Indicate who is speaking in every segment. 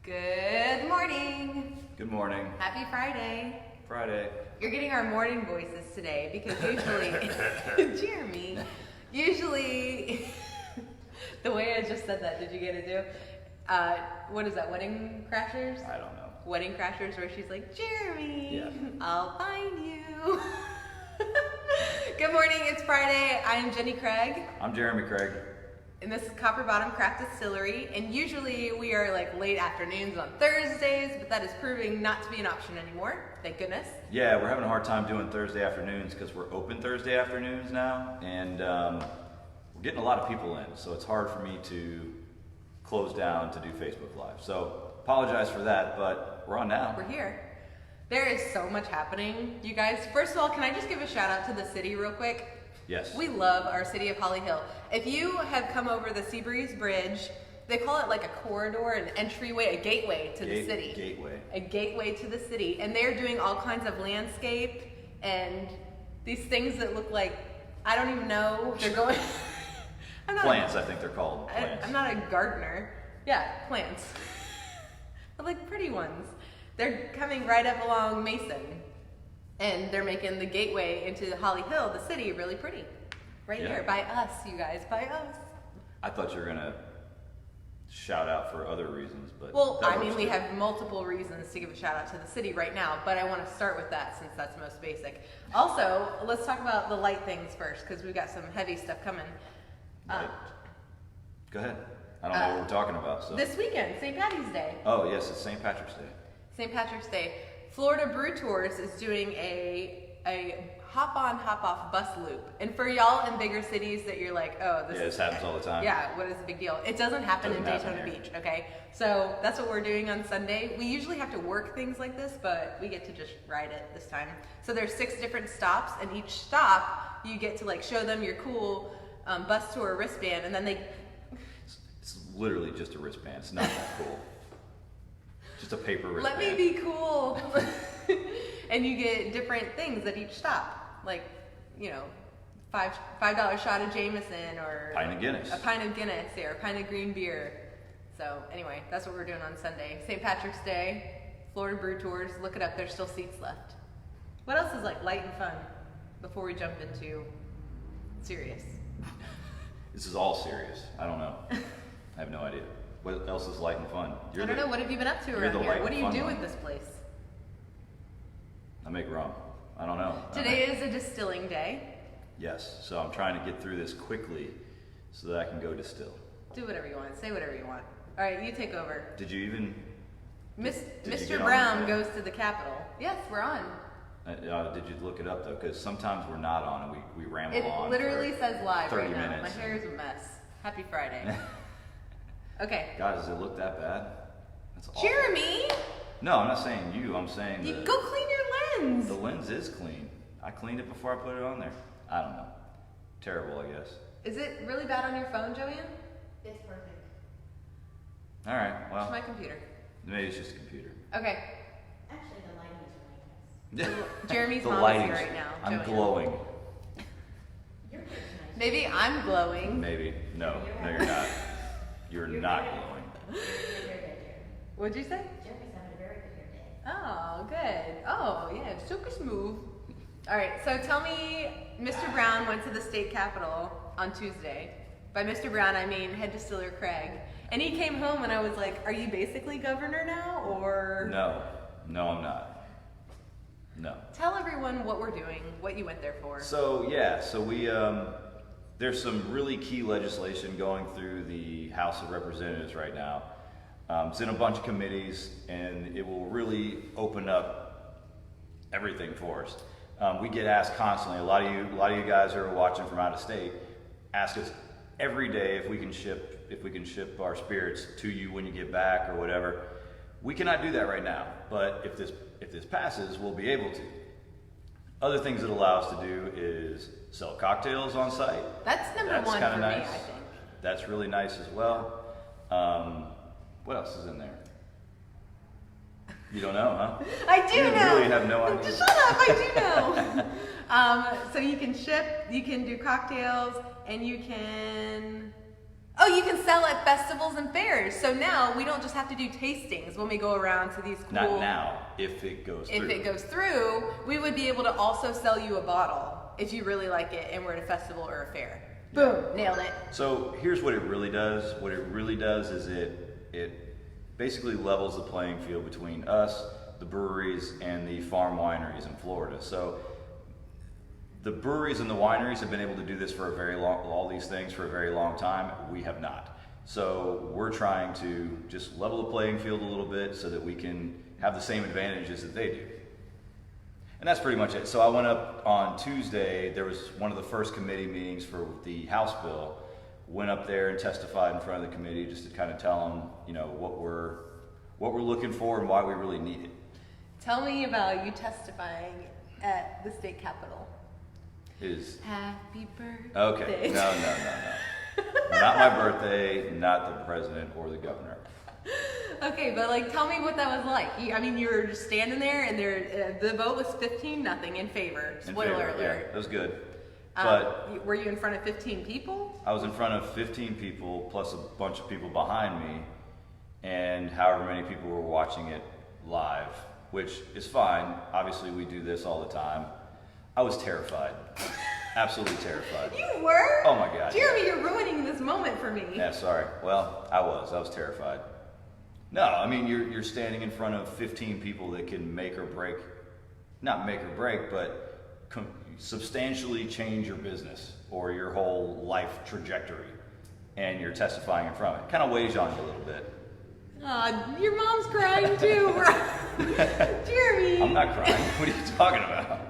Speaker 1: Good morning.
Speaker 2: Good morning.
Speaker 1: Happy Friday.
Speaker 2: Friday.
Speaker 1: You're getting our morning voices today because usually, Jeremy, usually, the way I just said that, did you get it too? What is that, Wedding Crashers?
Speaker 2: I don't know.
Speaker 1: Wedding Crashers, where she's like, Jeremy,
Speaker 2: Yeah.
Speaker 1: I'll find you. Good morning, it's Friday. I'm Jenny Craig.
Speaker 2: I'm Jeremy Craig.
Speaker 1: And this is Copper Bottom Craft Distillery, and usually we are like late afternoons on Thursdays, but that is proving not to be an option anymore, thank goodness.
Speaker 2: Yeah, we're having a hard time doing Thursday afternoons because we're open Thursday afternoons now, and we're getting a lot of people in, so it's hard for me to close down to do Facebook Live. So apologize for that, but we're on now.
Speaker 1: We're here. There is so much happening, you guys. First of all, can I just give a shout out to the city real quick?
Speaker 2: Yes.
Speaker 1: We love our city of Holly Hill. If you have come over the Seabreeze Bridge, they call it like a corridor, an entryway, a gateway to the city.
Speaker 2: Gateway.
Speaker 1: A gateway to the city. And they're doing all kinds of landscape and these things that look like, I don't even know, they're going...
Speaker 2: Plants, I think they're called. Plants.
Speaker 1: I'm not a gardener. Yeah, plants. But like pretty ones. They're coming right up along Mason. And they're making the gateway into Holly Hill, the city, really pretty. Right here, by us, you guys, by us.
Speaker 2: I thought you were going to shout out for other reasons, but...
Speaker 1: Well, I mean, we have multiple reasons to give a shout out to the city right now, but I want to start with that since that's most basic. Also, let's talk about the light things first, because we've got some heavy stuff coming.
Speaker 2: Right. Go ahead. I don't know what we're talking about. So.
Speaker 1: This weekend, St. Patty's Day.
Speaker 2: Oh, yes, it's St. Patrick's Day.
Speaker 1: St. Patrick's Day. Florida Brew Tours is doing a hop-on, hop-off bus loop. And for y'all in bigger cities that you're like, oh,
Speaker 2: this happens all the time.
Speaker 1: Yeah, what is the big deal? It doesn't happen in Daytona
Speaker 2: here.
Speaker 1: Beach, okay? So that's what we're doing on Sunday. We usually have to work things like this, but we get to just ride it this time. So there's 6 different stops, and each stop, you get to like show them your cool bus tour wristband, and then they...
Speaker 2: It's literally just a wristband. It's not that cool. Just a paper wristband.
Speaker 1: Let me be cool. And you get different things at each stop. Like, you know, $5 shot of Jameson or...
Speaker 2: Pint of Guinness.
Speaker 1: A pint of Guinness, yeah, or a pint of green beer. So anyway, that's what we're doing on Sunday. St. Patrick's Day, Florida Brew Tours. Look it up, there's still seats left. What else is like light and fun before we jump into serious?
Speaker 2: This is all serious. I don't know. I have no idea. What else is light and fun?
Speaker 1: I don't know. What have you been up to around here? What do you do with this place?
Speaker 2: I make rum. I don't know.
Speaker 1: Today is a distilling day.
Speaker 2: Yes. So I'm trying to get through this quickly so that I can go distill.
Speaker 1: Do whatever you want. Say whatever you want. All right, you take over.
Speaker 2: Did you even...
Speaker 1: Mr. Brown goes to the Capitol. Yes, we're on.
Speaker 2: Did you look it up though? Because sometimes we're not on and we ramble on.
Speaker 1: It literally says live
Speaker 2: 30
Speaker 1: right now.
Speaker 2: minutes.
Speaker 1: My hair is a mess. Happy Friday. Okay.
Speaker 2: God, does it look that bad? That's awful.
Speaker 1: Jeremy!
Speaker 2: No, I'm not saying you. I'm saying
Speaker 1: Go clean your lens!
Speaker 2: The lens is clean. I cleaned it before I put it on there. I don't know. Terrible, I guess.
Speaker 1: Is it really bad on your phone, Joanne?
Speaker 3: It's perfect.
Speaker 2: All right,
Speaker 1: It's
Speaker 2: well,
Speaker 1: my computer.
Speaker 2: maybe it's just a computer.
Speaker 1: Okay.
Speaker 3: Actually, the lighting is really nice.
Speaker 1: Jeremy's
Speaker 2: The
Speaker 1: mom is
Speaker 2: lighting.
Speaker 1: here right now.
Speaker 2: I'm
Speaker 1: Joanne.
Speaker 2: glowing.
Speaker 3: Your hair's nice.
Speaker 1: Maybe I'm glowing.
Speaker 2: Maybe. No, you're not. You're not glowing.
Speaker 3: Good hair day, Jeremy.
Speaker 1: What'd you say?
Speaker 3: Jeremy's having a very good hair day.
Speaker 1: Oh, good. Oh, yeah, super smooth. All right, so tell me, Mr. Brown went to the state capitol on Tuesday. By Mr. Brown, I mean head distiller Craig. And he came home and I was like, are you basically governor now, or?
Speaker 2: No, I'm not. No.
Speaker 1: Tell everyone what we're doing, what you went there for.
Speaker 2: So we there's some really key legislation going through the House of Representatives right now. It's in a bunch of committees, and it will really open up everything for us. We get asked constantly. A lot of you guys who are watching from out of state ask us every day if we can ship our spirits to you when you get back or whatever. We cannot do that right now, but if this passes, we'll be able to. Other things it allows us to do is sell cocktails on site.
Speaker 1: That's number one
Speaker 2: kinda
Speaker 1: for
Speaker 2: nice.
Speaker 1: me, I think.
Speaker 2: That's really nice as well. What else is in there? You don't know, huh?
Speaker 1: I do
Speaker 2: You
Speaker 1: know.
Speaker 2: really have no idea.
Speaker 1: Shut up, I do know. So you can ship, you can do cocktails, and you can Oh, you can sell at festivals and fairs. So now we don't just have to do tastings when we go around to these cool.
Speaker 2: Not now, if it goes through.
Speaker 1: If it goes through, we would be able to also sell you a bottle if you really like it and we're at a festival or a fair. Boom, nailed it.
Speaker 2: So here's what it really does. What it really does is it basically levels the playing field between us, the breweries, and the farm wineries in Florida. So the breweries and the wineries have been able to do this for a very long, all these things for a very long time. We have not. So we're trying to just level the playing field a little bit so that we can have the same advantages that they do. And that's pretty much it. So I went up on Tuesday. There was one of the first committee meetings for the House bill. Went up there and testified in front of the committee just to kind of tell them, you know, what we're looking for and why we really need it.
Speaker 1: Tell me about you testifying at the state capitol.
Speaker 2: Is
Speaker 1: Happy birthday.
Speaker 2: okay. No. Not my birthday, not the president or the governor.
Speaker 1: Okay, but like, tell me what that was like. I mean, you were just standing there, and the vote was 15-0 in favor. Spoiler
Speaker 2: In favor,
Speaker 1: alert.
Speaker 2: Yeah, it was good. But
Speaker 1: were you in front of 15 people?
Speaker 2: I was in front of 15 people plus a bunch of people behind me, and however many people were watching it live, which is fine. Obviously, we do this all the time. I was terrified. Absolutely terrified.
Speaker 1: You were?
Speaker 2: Oh my God.
Speaker 1: Jeremy, you're ruining this moment for me.
Speaker 2: Yeah, sorry. Well, I was terrified. No, I mean, you're standing in front of 15 people that can make or break, not make or break, but substantially change your business or your whole life trajectory. And you're testifying in front of it. Kind of weighs on you a little bit.
Speaker 1: Your mom's crying too. Jeremy.
Speaker 2: I'm not crying. What are you talking about?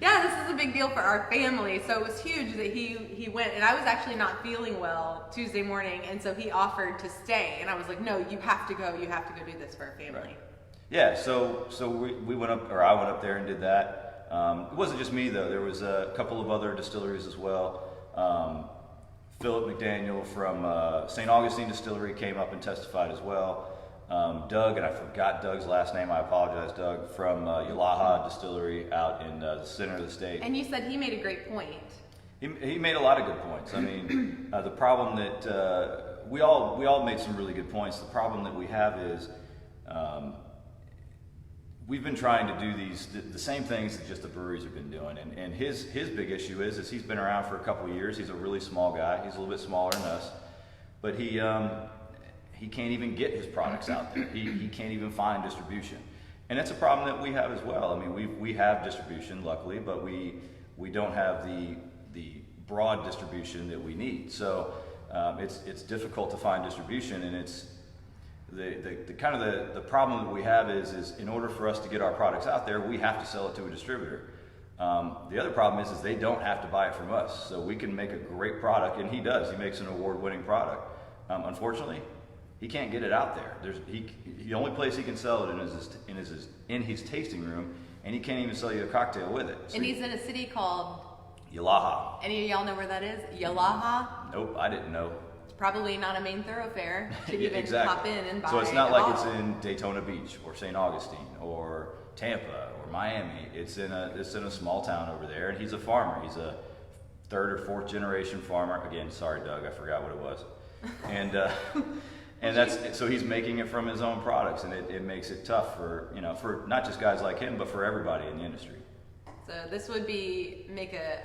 Speaker 1: Yeah, this is a big deal for our family. So it was huge that he went, and I was actually not feeling well Tuesday morning, and so he offered to stay, and I was like, no, you have to go. You have to go do this for our family.
Speaker 2: Right. Yeah, so we went up, or I went up there and did that. It wasn't just me though. There was a couple of other distilleries as well. Philip McDaniel from St. Augustine Distillery came up and testified as well. Doug, and I forgot Doug's last name, I apologize, Doug, from Yalaha Distillery out in the center of the state.
Speaker 1: And you said he made a great point.
Speaker 2: He made a lot of good points. I mean, the problem that we all made some really good points. The problem that we have is we've been trying to do the same things that just the breweries have been doing. And his big issue is he's been around for a couple of years. He's a really small guy. He's a little bit smaller than us, but he can't even get his products out there. He can't even find distribution. And that's a problem that we have as well. I mean, we have distribution, luckily, but we don't have the broad distribution that we need. So it's difficult to find distribution, and it's the problem that we have is in order for us to get our products out there, we have to sell it to a distributor. The other problem is they don't have to buy it from us. So we can make a great product, and he does. He makes an award-winning product. Unfortunately, he can't get it out there. The only place he can sell it is in his tasting room, and he can't even sell you a cocktail with it. So
Speaker 1: and he's in a city called
Speaker 2: Yalaha.
Speaker 1: Any of y'all know where that is? Yalaha?
Speaker 2: Nope, I didn't know.
Speaker 1: It's probably not a main thoroughfare to
Speaker 2: Yeah,
Speaker 1: even
Speaker 2: exactly.
Speaker 1: pop in and buy.
Speaker 2: So it's not
Speaker 1: a
Speaker 2: like
Speaker 1: bottle.
Speaker 2: it's in Daytona Beach or St. Augustine or Tampa or Miami. It's in a small town over there, and he's a farmer. He's a third or fourth generation farmer. Again, sorry, Doug, I forgot what it was. And that's so he's making it from his own products, and it makes it tough for not just guys like him, but for everybody in the industry.
Speaker 1: So this would make a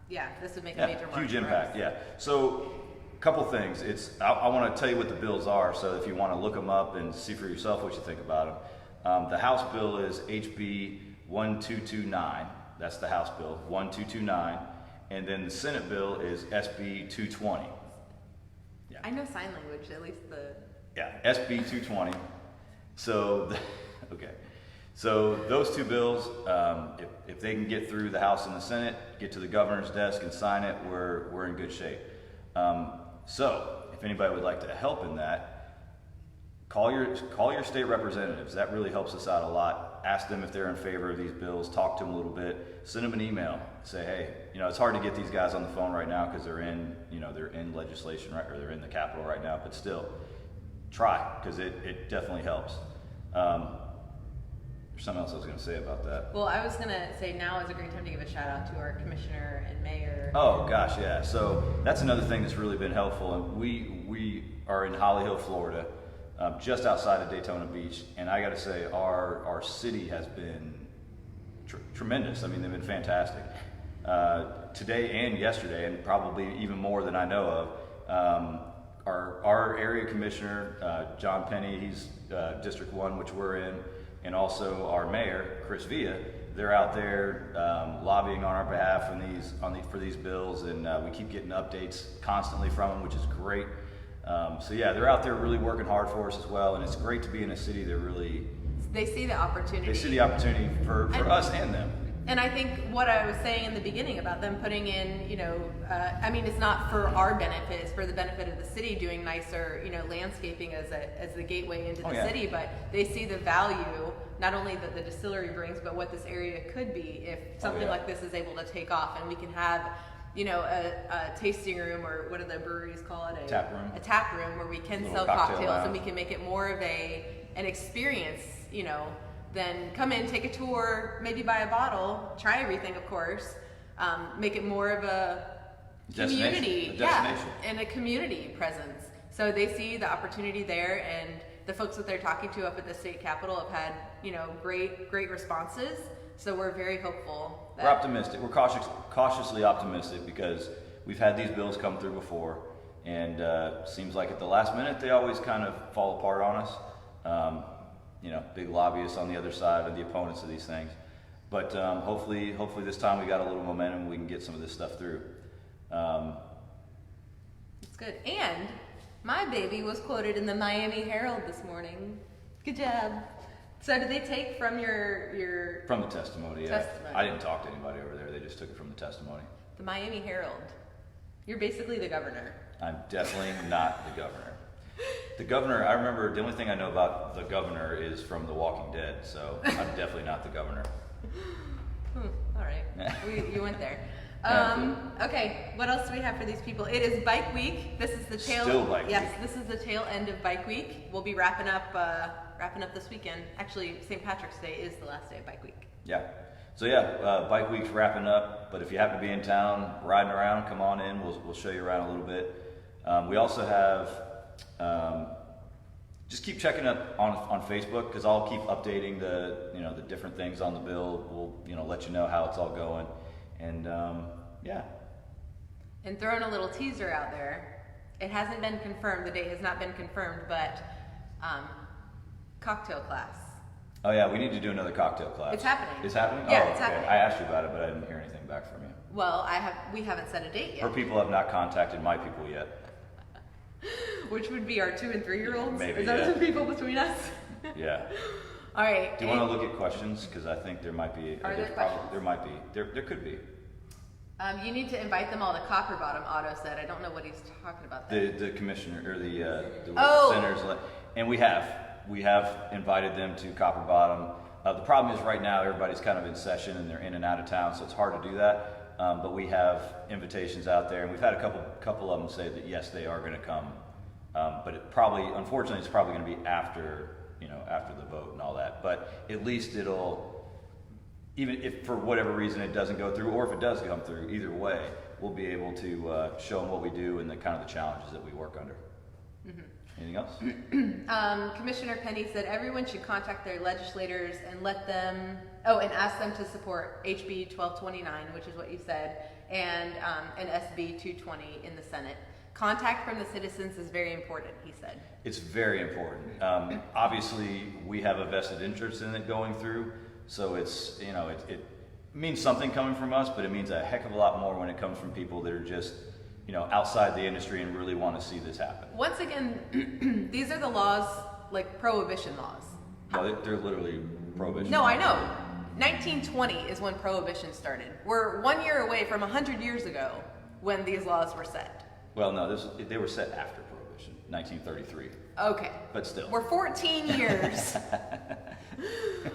Speaker 1: major mark
Speaker 2: huge
Speaker 1: for
Speaker 2: impact.
Speaker 1: us.
Speaker 2: Yeah. So a couple things. I want to tell you what the bills are. So if you want to look them up and see for yourself what you think about them, the House bill is HB 1229. That's the House bill 1229, and then the Senate bill is SB 220.
Speaker 1: I know sign language, at least the.
Speaker 2: Yeah, SB 220. So, okay. So those two bills, if they can get through the House and the Senate, get to the governor's desk and sign it, we're in good shape. So if anybody would like to help in that, call your state representatives. That really helps us out a lot. Ask them if they're in favor of these bills. Talk to them a little bit. Send them an email. Say, hey, it's hard to get these guys on the phone right now because they're in legislation, right, or they're in the Capitol right now. But still, try, because it definitely helps. There's something else I was going to say about that.
Speaker 1: Well, I was gonna say now is a great time to give a shout out to our commissioner and mayor.
Speaker 2: Oh gosh, yeah. So that's another thing that's really been helpful. And we are in Holly Hill, Florida, just outside of Daytona Beach, and I got to say our city has been tremendous. I mean, they've been fantastic. Today and yesterday, and probably even more than I know of. Our area commissioner, John Penny, he's District 1, which we're in, and also our mayor, Chris Villa. They're out there lobbying on our behalf for these bills, and we keep getting updates constantly from them, which is great. So yeah, they're out there really working hard for us as well, and it's great to be in a city that really
Speaker 1: They see the opportunity.
Speaker 2: they see the opportunity for us and them.
Speaker 1: And I think what I was saying in the beginning about them putting in, I mean, it's not for our benefit; it's for the benefit of the city, doing nicer, landscaping as the gateway into the city. But they see the value, not only that the distillery brings, but what this area could be if something like this is able to take off, and we can have, a tasting room, or what do the breweries call it?
Speaker 2: Tap room.
Speaker 1: A tap room where we can
Speaker 2: Little
Speaker 1: sell
Speaker 2: cocktail
Speaker 1: cocktails, and
Speaker 2: lounge.
Speaker 1: we can make it more of an experience, then come in, take a tour, maybe buy a bottle, try everything, of course. Make it more of a community, and a community presence. So they see the opportunity there, and the folks that they're talking to up at the state capitol have had, great responses. So we're very hopeful.
Speaker 2: We're optimistic. We're cautiously optimistic because we've had these bills come through before, and seems like at the last minute they always kind of fall apart on us. Big lobbyists on the other side, and the opponents of these things. But hopefully this time we got a little momentum. We can get some of this stuff through.
Speaker 1: It's good. And my baby was quoted in the Miami Herald this morning. Good job. So did they take from your
Speaker 2: From the testimony, yeah.
Speaker 1: Testimony.
Speaker 2: I didn't talk to anybody over there. They just took it from the testimony.
Speaker 1: the Miami Herald? You're basically the governor.
Speaker 2: I'm definitely not the governor. The governor, I remember, the only thing I know about the governor is from The Walking Dead, so I'm definitely not the governor.
Speaker 1: All right, you went there.
Speaker 2: Yeah.
Speaker 1: Okay, what else do we have for these people? It is Bike Week. This is the tail.
Speaker 2: Still Bike
Speaker 1: Yes,
Speaker 2: Week.
Speaker 1: this is the tail end of Bike Week. We'll be wrapping up this weekend. Actually, St. Patrick's Day is the last day of Bike Week.
Speaker 2: Yeah. So yeah, Bike Week's wrapping up, but if you happen to be in town riding around, come on in. We'll show you around a little bit. We also have, just keep checking up on Facebook, because I'll keep updating the different things on the bill. We'll let you know how it's all going, and yeah.
Speaker 1: And throwing a little teaser out there. It hasn't been confirmed. The date has not been confirmed, but cocktail class.
Speaker 2: Oh yeah, we need to do another cocktail class.
Speaker 1: It's happening.
Speaker 2: It's happening?
Speaker 1: Yeah,
Speaker 2: Oh,
Speaker 1: it's
Speaker 2: okay.
Speaker 1: happening.
Speaker 2: I asked you about it, but I didn't hear anything back from you.
Speaker 1: Well, we haven't set a date yet.
Speaker 2: Her people have not contacted my people yet.
Speaker 1: Which would be our 2 and 3-year-olds?
Speaker 2: Maybe,
Speaker 1: Is that
Speaker 2: yeah.
Speaker 1: the people between us?
Speaker 2: Yeah.
Speaker 1: All right.
Speaker 2: Do you want to look at questions? Because I think there might be.
Speaker 1: Are there
Speaker 2: there's probably-
Speaker 1: questions?
Speaker 2: There might be. There could be.
Speaker 1: You need to invite them all to Copper Bottom, Otto said. I don't know what he's talking about there.
Speaker 2: The commissioner or the
Speaker 1: Oh.
Speaker 2: senators, and we have invited them to Copper Bottom. The problem is right now everybody's kind of in session and they're in and out of town, so it's hard to do that. But we have invitations out there, and we've had a couple of them say that yes, they are going to come. But unfortunately, it's probably going to be after the vote and all that. But at least even if for whatever reason it doesn't go through, or if it does come through, either way, we'll be able to show them what we do and the kind of the challenges that we work under. Mm-hmm. Anything else?
Speaker 1: Commissioner Penny said everyone should contact their legislators and ask them to support HB 1229, which is what you said, and SB 220 in the Senate. Contact from the citizens is very important, he said.
Speaker 2: It's very important. Obviously, we have a vested interest in it going through, so it means something coming from us, but it means a heck of a lot more when it comes from people that are just outside the industry and really want to see this happen.
Speaker 1: Once again, these are the laws, like prohibition laws.
Speaker 2: No, they're literally prohibition.
Speaker 1: No, I know. 1920 is when prohibition started. We're 1 year away from 100 years ago when these laws were set.
Speaker 2: Well, no, they were set after prohibition, 1933.
Speaker 1: Okay.
Speaker 2: But still.
Speaker 1: We're 14 years.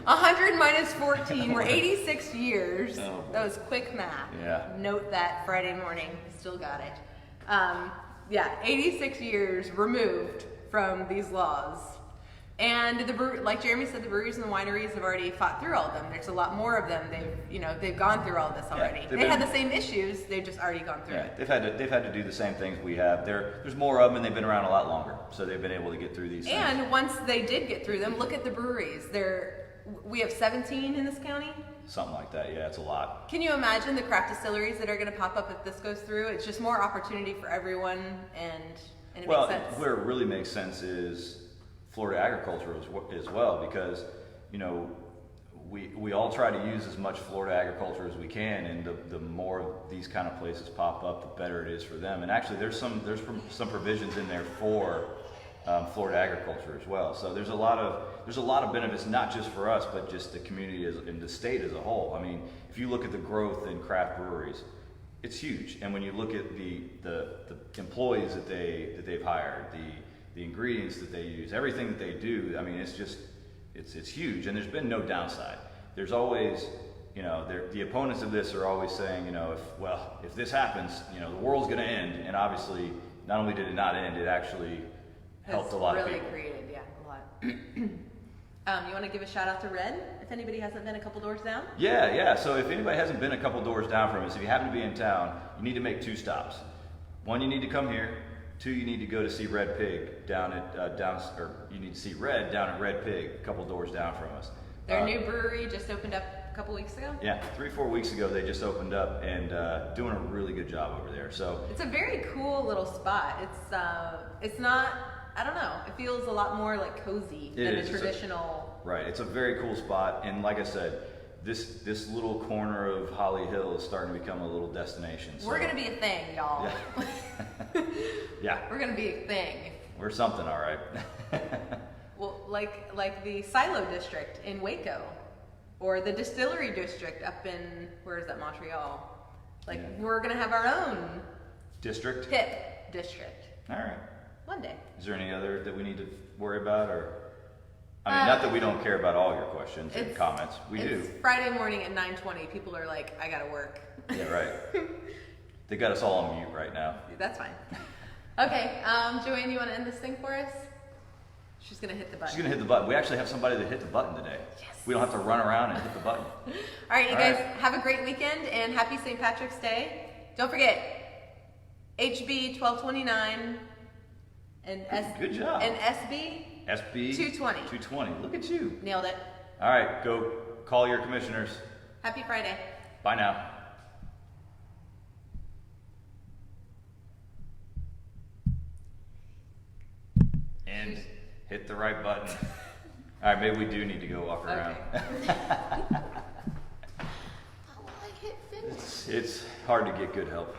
Speaker 1: 100 minus 14, we're 86 years.
Speaker 2: Oh, boy.
Speaker 1: That was quick math.
Speaker 2: Yeah.
Speaker 1: Note that Friday morning. Still got it. 86 years removed from these laws. And like Jeremy said, the breweries and the wineries have already fought through all of them. There's a lot more of them. They've gone through all this already.
Speaker 2: they've
Speaker 1: They had
Speaker 2: been-
Speaker 1: the same issues. They've just already gone through
Speaker 2: Yeah,
Speaker 1: it.
Speaker 2: they've had to do the same things we have. There's more of them, and they've been around a lot longer, so they've been able to get through these things.
Speaker 1: And once they did get through them, look at the breweries. We have 17 in this county.
Speaker 2: Something like that. Yeah, it's a lot.
Speaker 1: Can you imagine the craft distilleries that are going to pop up if this goes through? It's just more opportunity for everyone, and it
Speaker 2: Well,
Speaker 1: makes sense.
Speaker 2: where it really makes sense is Florida agriculture as well, because we all try to use as much Florida agriculture as we can, and the more of these kind of places pop up, the better it is for them. And actually, there's some provisions in there for Florida agriculture as well. So there's a lot of benefits, not just for us, but just the community and the state as a whole. I mean, if you look at the growth in craft breweries, it's huge. And when you look at the employees that they've hired, the ingredients that they use, everything that they do, I mean, it's huge. And there's been no downside. There's always, the opponents of this are always saying, if this happens, the world's going to end. And obviously, not only did it not end, it actually helped a lot of
Speaker 1: really
Speaker 2: people.
Speaker 1: created, yeah, a lot. You want to give a shout out to Red if anybody hasn't been a couple doors down?
Speaker 2: Yeah. So if anybody hasn't been a couple doors down from us, if you happen to be in town, you need to make 2 stops. 1, you need to come here. 2, you need to go to see Red Pig down at you need to see Red down at Red Pig, a couple doors down from us.
Speaker 1: Their new brewery just opened up a couple weeks ago.
Speaker 2: Yeah, 3-4 weeks ago they just opened up and doing a really good job over there. So
Speaker 1: It's a very cool little spot. It's not, I don't know, it feels a lot more like cozy than
Speaker 2: is.
Speaker 1: a traditional.
Speaker 2: Right, it's a very cool spot, and like I said, this little corner of Holly Hill is starting to become a little destination. So,
Speaker 1: We're gonna be a thing, y'all.
Speaker 2: Yeah. Yeah,
Speaker 1: We're gonna be a thing.
Speaker 2: we're something, all right.
Speaker 1: Well, like the Silo District in Waco, or the Distillery District up in, where is that, Montreal? Like,
Speaker 2: Yeah.
Speaker 1: we're gonna have our own
Speaker 2: District.
Speaker 1: hip district
Speaker 2: All right.
Speaker 1: one day.
Speaker 2: Is there any other that we need to worry about, or? I mean, not that we don't care about all your questions and comments. We do.
Speaker 1: It's Friday morning at 9:20. People are like, I gotta work.
Speaker 2: Yeah, right. They got us all on mute right now.
Speaker 1: That's fine. Okay, Joanne, you want to end this thing for us? She's gonna hit the button.
Speaker 2: She's gonna hit the button. We actually have somebody that hit the button today.
Speaker 1: Yes.
Speaker 2: We don't have to run around and hit the button.
Speaker 1: All right, you
Speaker 2: All
Speaker 1: guys
Speaker 2: right.
Speaker 1: have a great weekend and happy St. Patrick's Day. Don't forget HB 1229 and
Speaker 2: Good job.
Speaker 1: and SB
Speaker 2: SB
Speaker 1: 220.
Speaker 2: 220. Look at you.
Speaker 1: Nailed it.
Speaker 2: All right, go call your commissioners.
Speaker 1: Happy Friday.
Speaker 2: Bye now. And hit the right button. All right, maybe we do need to go walk around.
Speaker 1: Oh, I hit finish.
Speaker 2: It's hard to get good help.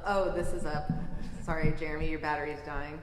Speaker 1: Oh, this is up. Sorry, Jeremy, your battery's dying.